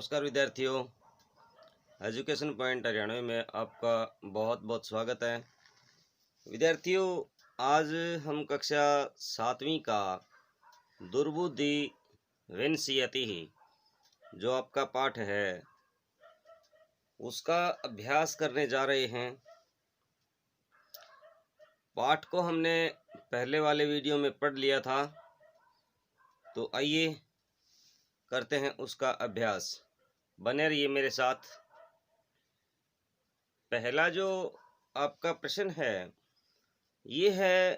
नमस्कार विद्यार्थियों, education point Haryanvi में आपका बहुत बहुत स्वागत है। विद्यार्थियों, आज हम कक्षा 7वीं का दुर्बुद्धि विनश्यति जो आपका पाठ है उसका अभ्यास करने जा रहे हैं। पाठ को हमने पहले वाले वीडियो में पढ़ लिया था, तो आइए करते हैं उसका अभ्यास। बने रहिए मेरे साथ। पहला जो आपका प्रश्न है ये है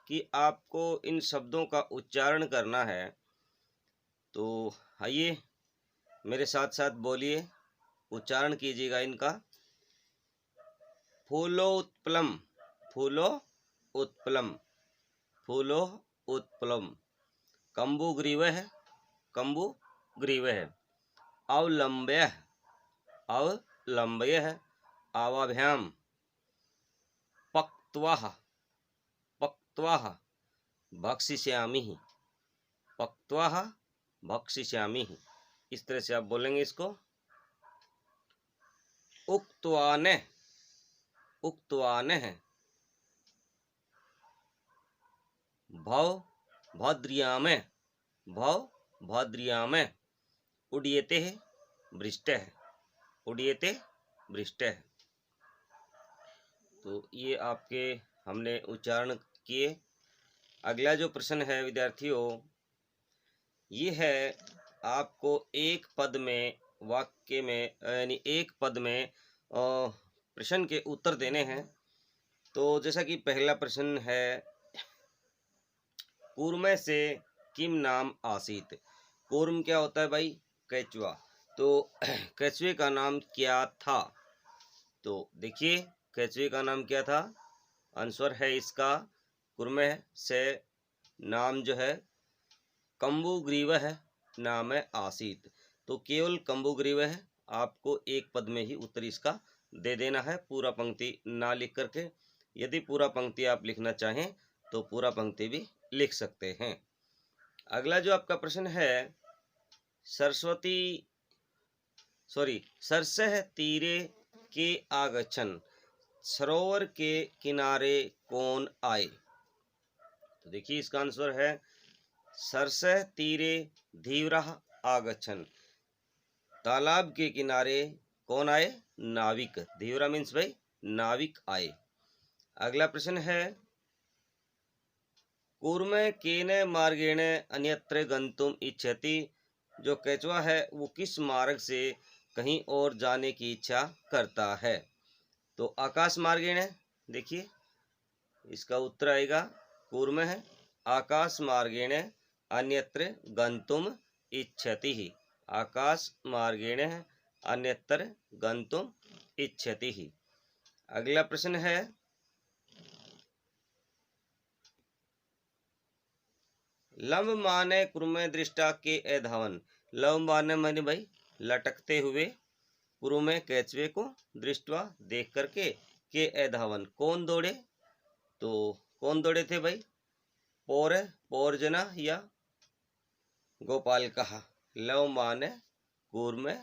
कि आपको इन शब्दों का उच्चारण करना है। तो आइए मेरे साथ साथ बोलिए, उच्चारण कीजिएगा इनका। फूलोत्पलम, फूलो उत्पलम, फूलो उत्पलम। कम्बुग्रीवः, कम्बुग्रीवः। अवलम्ब्यः, अवलम्ब्यः। आवाभ्याम। पक्त्वः, पक्त्वः। भक्षिष्यामि, पक्त्वः भक्षिष्यामि। इस तरह से आप बोलेंगे इसको। उक्त्वाने, उक्त्वाने। भव भद्रियामे, भव भद्रियामे। उड्यते वृष्टिः, उड्यते वृष्टिः। तो ये आपके हमने उच्चारण किए। अगला जो प्रश्न है विद्यार्थियों, ये है आपको एक पद में, वाक्य में, यानी एक पद में प्रश्न के उत्तर देने हैं। तो जैसा कि पहला प्रश्न है, कूर्मे से किम नाम आसीत। कूर्म क्या होता है भाई? केचुआ। तो केचुए का नाम क्या था? तो देखिए, केचुए का नाम क्या था? आंसर है इसका कूर्मे से नाम जो है कम्बुग्रीवः नाम आसीत। तो केवल कम्बुग्रीवः आपको एक पद में ही उत्तर इसका दे देना है, पूरा पंक्ति ना लिख करके। यदि पूरा पंक्ति आप लिखना चाहें तो पूरा पंक्ति भी लिख सकते हैं। अगला जो आपका प्रश्न है, सरसः तीरे के आगच्छन्। सरोवर के किनारे कौन आए? तो देखिए इसका आंसर है सरसः तीरे धीवरः आगच्छन्। तालाब के किनारे कौन आए? नाविक। धीवरा मीन्स भाई नाविक आए। अगला प्रश्न है, कूर्मे केन मार्गेण अन्यत्र गंतुम इच्छति। जो केचुआ है वो किस मार्ग से कहीं और जाने की इच्छा करता है? तो आकाश मार्गेण। देखिए इसका उत्तर आएगा कूर्मे है आकाश मार्गेण अन्यत्र गंतुम इच्छति। आकाश मार्गेण अन्यत्र गंतुम इच्छति। अगला प्रश्न है, लंब माने कुरुमे दृष्टा के अधावन। लंब माने माने भाई लटकते हुए, कुरुमे केचुए को, दृष्टवा देख करके, के अधावन कौन दौड़े। तो कौन दौड़े थे भाई? पौर, पौरजना या गोपाल कहा। लंब माने कूर्मे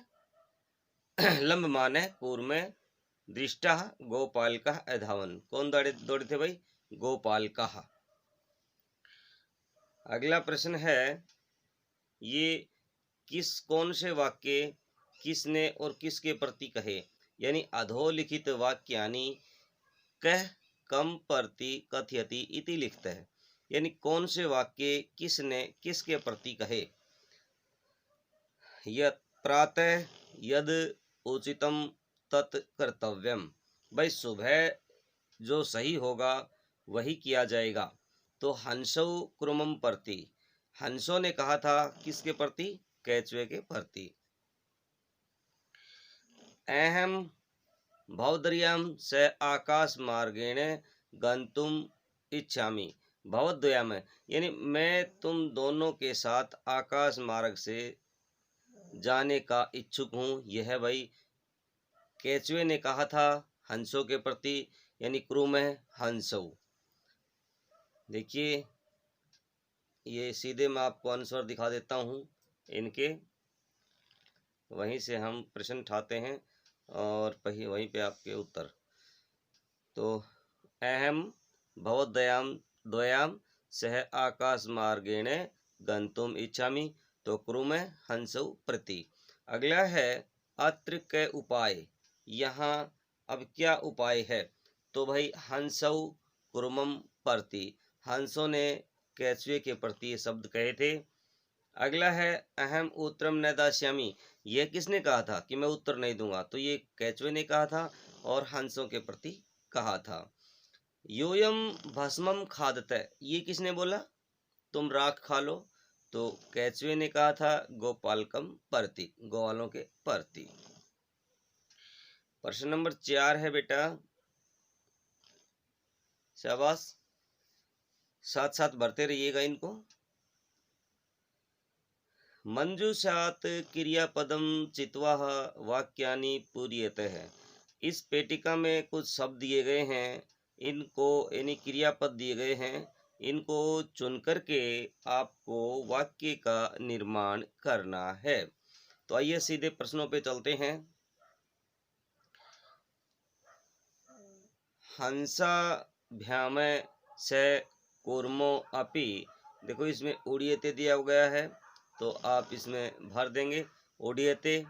लंब माने कूर्मे दृष्टा गोपाल कहा अधावन। कौन दौड़े थे भाई? गोपाल कहा। अगला प्रश्न है, ये कौन से वाक्य किसने और किसके प्रति कहे? यानी अधोलिखित वाक्यानि कह कम प्रति कथयति इति लिखता है। यानी कौन से वाक्य किसने किसके प्रति कहे? यत् प्रातः यद उचितम तत् कर्तव्यम। भाई सुबह जो सही होगा वही किया जाएगा। तो हंसौ कुरुमम प्रति, हंसों ने कहा था किसके प्रति? केचुए के प्रति। अहम भवद्वयम से आकाश मार्गेण गंतुम इच्छामि। भवद्वयम यानी मैं तुम दोनों के साथ आकाश मार्ग से जाने का इच्छुक हूँ। यह भाई केचुए ने कहा था हंसों के प्रति, यानी क्रूम है हंसौ। देखिए ये सीधे मैं आपको आंसर दिखा देता हूँ इनके। वहीं से हम प्रश्न उठाते हैं और वहीं पे आपके उत्तर। तो अहम भवद्वयां द्वयां सह आकाशमार्गेण गंतुम इच्छामि, तो कुरुमे हंसौ प्रति। अगला है अत्र के उपाय। यहाँ अब क्या उपाय है? तो भाई हंसौ कुरुमम प्रति, हंसों ने केचुए के प्रति ये शब्द कहे थे। अगला है अहम उत्तरम न दास्यामि, यह किसने कहा था कि मैं उत्तर नहीं दूंगा? तो ये केचुए ने कहा था और हंसों के प्रति कहा था। योयम भस्मम खादते, ये किसने बोला? तुम राख खा लो, तो केचुए ने कहा था गोपालकम प्रति, गोवालों के प्रति। प्रश्न नंबर 4 है बेटा, शाबाश, साथ साथ भरते रहिएगा इनको। मंजूषात क्रियापदम चित्वा वाक्यानि पूर्यतः, इस पेटिका में कुछ शब्द दिए गए हैं, इनको यानी क्रियापद दिए गए हैं, इनको चुन करके आपको वाक्य का निर्माण करना है। तो आइए सीधे प्रश्नों पे चलते हैं। हंसाभ्याम से कूर्मो अपि, देखो इसमें उड़ियते दिया गया है तो आप इसमें भर देंगे उड़ियते।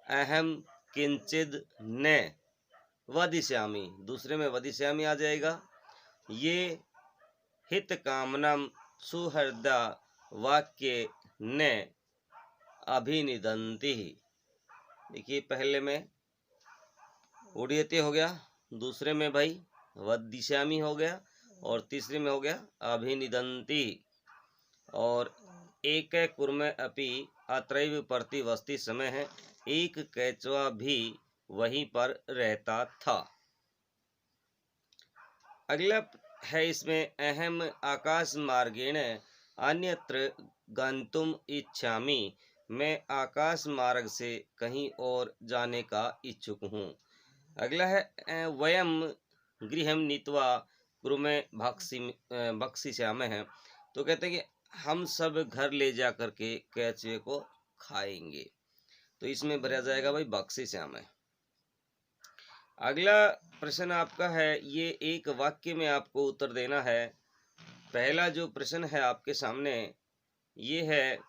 अहम किंचिद ने वदिष्यामि, दूसरे में वदिष्यामि आ जाएगा। ये हित कामना सुहृदा वाक्य ने अभिनिदंति, देखिए पहले में उड़ियते हो गया, दूसरे में भाई वदिष्यामि हो गया और तीसरे में हो गया अभिनिदंति। और एक कुर्मे अपि अत्रैव प्रतिवस्ति समय है, एक केचवा भी वहीं पर रहता था। अगला है इसमें अहम आकाश मार्गेण अन्यत्र गंतुम इच्छामि, मैं आकाश मार्ग से कहीं और जाने का इच्छुक हूँ। अगला है वयम गृहम नीत्वा कुरुमे भक्षिष्यामः है, तो कहते हैं कि हम सब घर ले जा करके केचुए को खाएंगे, तो इसमें भरा जाएगा भाई भक्षिष्यामः। अगला प्रश्न आपका है, ये एक वाक्य में आपको उत्तर देना है। पहला जो प्रश्न है आपके सामने ये है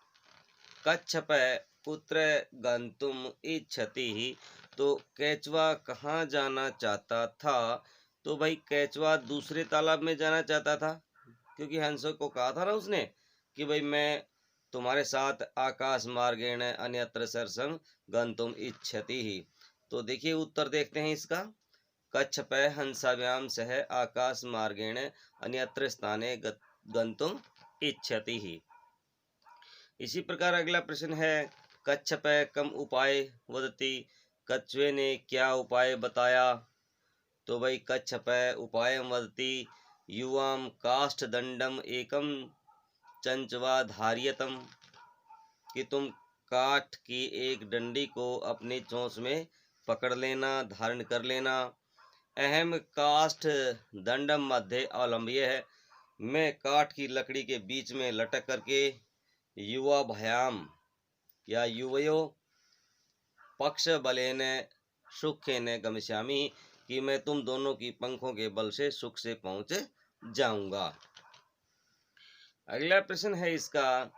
कच्छपः कुत्र गंतुम इच्छति, तो केचवा कहाँ जाना चाहता था? तो भाई केचवा दूसरे तालाब में जाना चाहता था, क्योंकि हंसों को कहा था ना उसने कि भाई मैं तुम्हारे साथ आकाश मार्गेण अन्यत्र सरसम गंतुम इच्छति ही। तो देखिए उत्तर देखते हैं इसका, कच्छपः हंसाभ्याम सह आकाश मार्गेण अन्यत्र स्थाने गंतुम इच्छति ही। इसी प्रकार अगला प्रश्न है कच्छपः कम उपाय वदति, कछुए ने क्या उपाय बताया? तो भाई कच्छपः उपाय वदति युवाम काष्ठ दंडम एकम चंचवा धार्यतम, कि तुम काठ की एक डंडी को अपनी चोंच में पकड़ लेना, धारण कर लेना। अहम काष्ठ दंडम मध्य अवलंब्य है, मैं काठ की लकड़ी के बीच में लटक करके युवा भयाम या युवयो पक्ष बलेन सुखेन गमिष्यामि, कि मैं तुम दोनों की पंखों के बल से सुख से पहुंच जाऊंगा। अगला प्रश्न है इसका,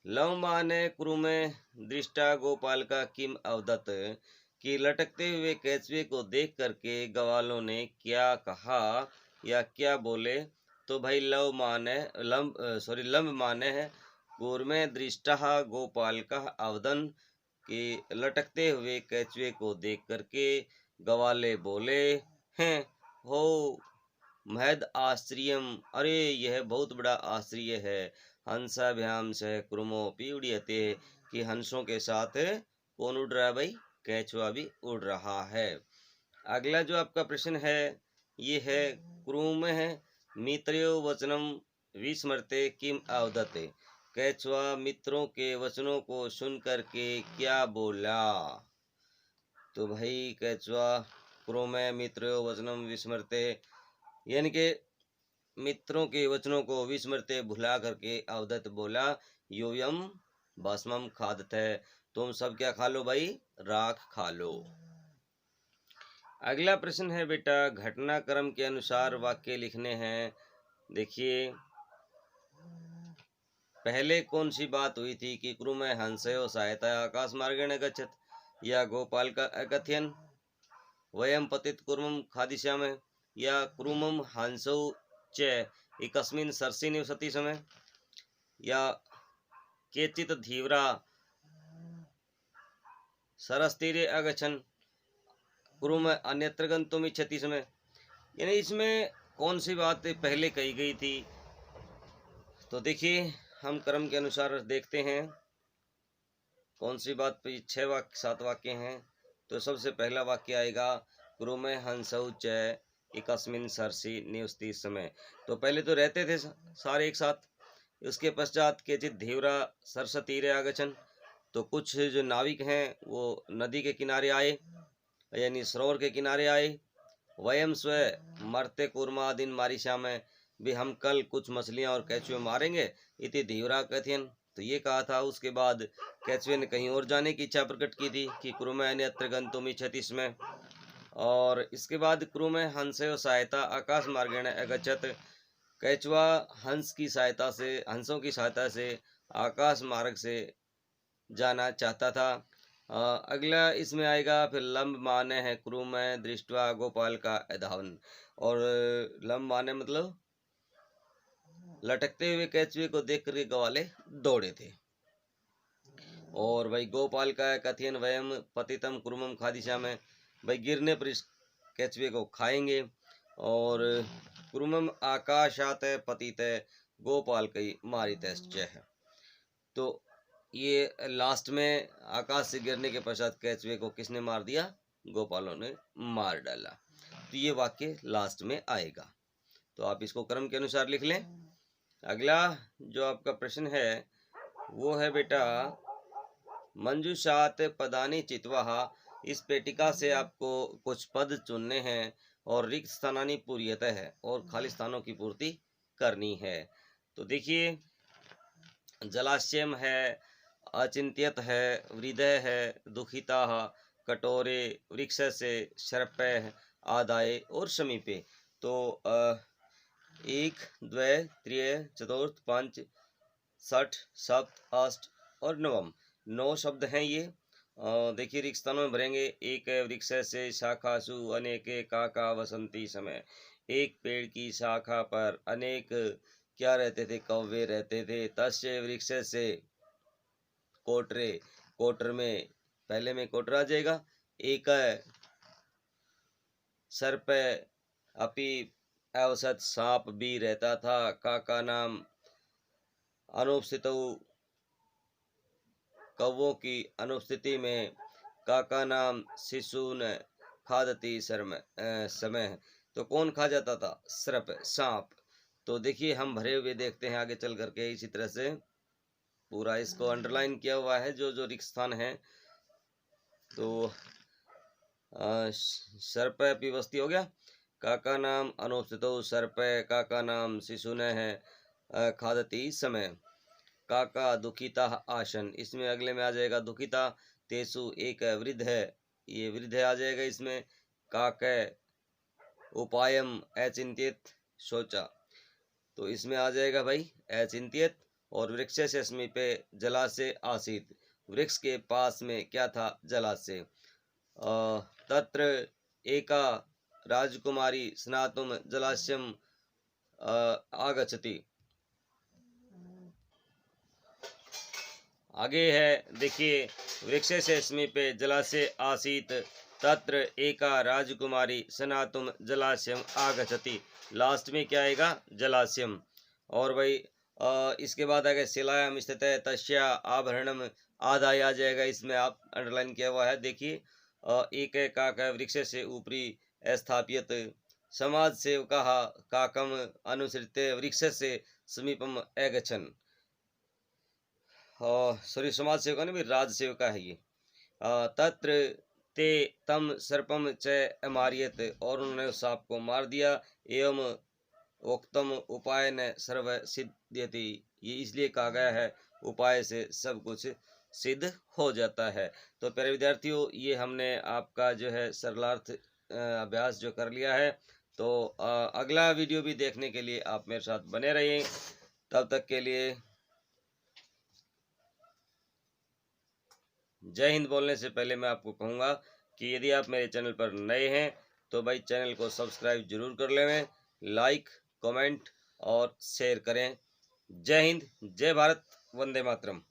लवमाने कुरुमे दृष्टा गोपाल का किम अवदत, कि लटकते हुए केचुए को देख करके ग्वालों ने क्या कहा या क्या बोले? तो भाई लंब माने है कूर्मे दृष्टा गोपाल का अवदन, कि लटकते हुए केचुए को देख करके ग्वाले बोले हैं हो महद आश्चर्यम, अरे यह बहुत बड़ा आश्चर्य है। हंसाभ्याम से कुरुमोपि उड़ियते, कि हंसों के साथ कौन उड़ रहा है भाई? केचुआ भी उड़ रहा है। अगला जो आपका प्रश्न है ये है कुरुम है मित्रो वचनम विस्मरते किम अवदते, केचुआ मित्रों के वचनों को सुन करके क्या बोला? तो भाई केचुआ कुरुम मित्रो वचनम विस्मरते, यानी कि मित्रों के वचनों को विस्मरते भुला करके अवदत बोला योयम भस्मम खादत है, तुम सब क्या खा लो भाई, राख खा लो। अगला प्रश्न है बेटा, घटनाक्रम के अनुसार वाक्य लिखने हैं। देखिए, पहले कौन सी बात हुई थी कि क्रुम हंसयो सहायता आकाश मार्गेण गच्छत, या गोपाल का अकथयन वयम पतित कुर्मम खादिष्यामः, या क्रुमम हंसौ च एकस्मिन् सरसि निवसति समय, या केचित् धीवरा सरस्तीरे अगच्छन् क्रुम अन्यत्र गन्तुम् इच्छति समय। यानी इसमें कौन सी बात पहले कही गई थी? तो देखिए, हम क्रम के अनुसार देखते हैं कौन सी बात पे 7 वाक्य हैं। तो सबसे पहला वाक्य आएगा क्रुम हंसौ च एकस्मिन् सरसि निवसति समय। तो पहले तो रहते थे सारे एक साथ। उसके पश्चात केचित् धीवरा सरस तीरे आगछन, तो कुछ जो नाविक हैं वो नदी के किनारे आए, यानी सरोवर के किनारे आए। वयम स्व मरते कुर्मादिन मारी श्याम, भी हम कल कुछ मछलियां और कैचुए मारेंगे, इति धीवरा कथयन। तो ये कहा था। उसके बाद कैचुए ने कहीं और जाने की इच्छा प्रकट की थी कि क्रुम अन्यत्र गन्तुम् इच्छति स्म। और इसके बाद क्रुम हंसयो सहायता आकाश मार्गेण अगच्छत, कैचुआ हंस की सहायता से, हंसों की सहायता से आकाश मार्ग से जाना चाहता था। अगला इसमें आएगा फिर लंब माने है क्रुम दृष्टवा गोपाल का अधावन। और लंब माने मतलब लटकते हुए कैचुए को देख करके ग्वाले दौड़े थे। और भाई गोपाल का कथयन वयम पतितम क्रुमम खादिष्यामः, भाई गिरने पर इस कैचुए को खाएंगे। और क्रुमम आकाशात पतित गोपाल कई मारितश्च है। तो ये लास्ट में आकाश से गिरने के पश्चात कैचुए को किसने मार दिया? गोपालों ने मार डाला। तो ये वाक्य लास्ट में आएगा। तो आप इसको क्रम के अनुसार लिख लें। अगला जो आपका प्रश्न है वो है बेटा, मंजूषात पदानि चित्वाः, इस पेटिका से आपको कुछ पद चुनने हैं और रिक्त स्थानानि पूर्यतः है, और खाली स्थानों की पूर्ति करनी है। तो देखिए, जलाशयम है, अचिंत्यत है, हृदय है, दुखिता, कटोरे, वृक्ष से, सर्पः, आदाय और समीपे। तो 1 2 3 4 5 6 7 8 और 9 शब्द हैं ये। देखिए, रिक्त स्थानों में भरेंगे। एक वृक्ष से शाखासु अनेके काका वसंती समय, एक पेड़ की शाखा पर अनेक क्या रहते थे? कौवे रहते थे। तस्य वृक्ष से कोटरे, कोटर में पहले में कोटर आ जाएगा। एक सर्प अपि औसत, सांप भी रहता था। काका नाम अनुपस्थित, कौवों की अनुपस्थिति में। काका नाम शिशुन खादती समय, तो कौन खा जाता था? सर्प, सांप। तो देखिए, हम भरे हुए देखते हैं आगे चल करके। इसी तरह से पूरा इसको अंडरलाइन किया हुआ है जो जो रिक्त स्थान है। तो सर्प विवस्थी हो गया। काका नाम अनुपस्थितो सर्प, काका नाम शिशुन है खादती समय। काका दुखिता आसन, इसमें अगले में आ जाएगा दुखिता। तेसु एक वृद्ध है, ये वृद्ध आ जाएगा इसमें। काके उपायम अचिंतित सोचा, तो इसमें आ जाएगा भाई अचिंतित। और वृक्ष से समीपे जलाशय आसीत, वृक्ष के पास में क्या था? जलाशय। तत्र एका राजकुमारी स्नातुम जलाशयम आगच्छति। आगे है, देखिए, वृक्ष से समीपे जलाशय आसीत, तत्र एका राजकुमारी स्नातुम जलाशयम आगच्छति। लास्ट में क्या आएगा? जलाशयम। और भाई इसके बाद आगे शिलायाम स्थित है, तस्या आभरणम आदाय आ जाएगा। इसमें आप अंडरलाइन किया हुआ है। देखिए, एक काका वृक्ष से ऊपरी स्थापित, समाज सेवका काकम अनुसृत्य वृक्ष से समीपम अगच्छन्। सॉरी, समाज सेवका नहीं, राज सेवका है ये। तत्र ते तम सर्पम च अमारियत, और उन्होंने उस सांप को मार दिया। एवं उक्तम उपाय न सर्व सिद्ध्यति, ये इसलिए कहा गया है उपाय से सब कुछ सिद्ध हो जाता है। तो प्यारे विद्यार्थियों, ये हमने आपका जो है सरलार्थ अभ्यास जो कर लिया है। तो अगला वीडियो भी देखने के लिए आप मेरे साथ बने रहिए। तब तक के लिए जय हिंद बोलने से पहले मैं आपको कहूँगा कि यदि आप मेरे चैनल पर नए हैं तो भाई चैनल को सब्सक्राइब जरूर कर लें, लाइक, कमेंट और शेयर करें। जय हिंद, जय भारत, वंदे मातरम।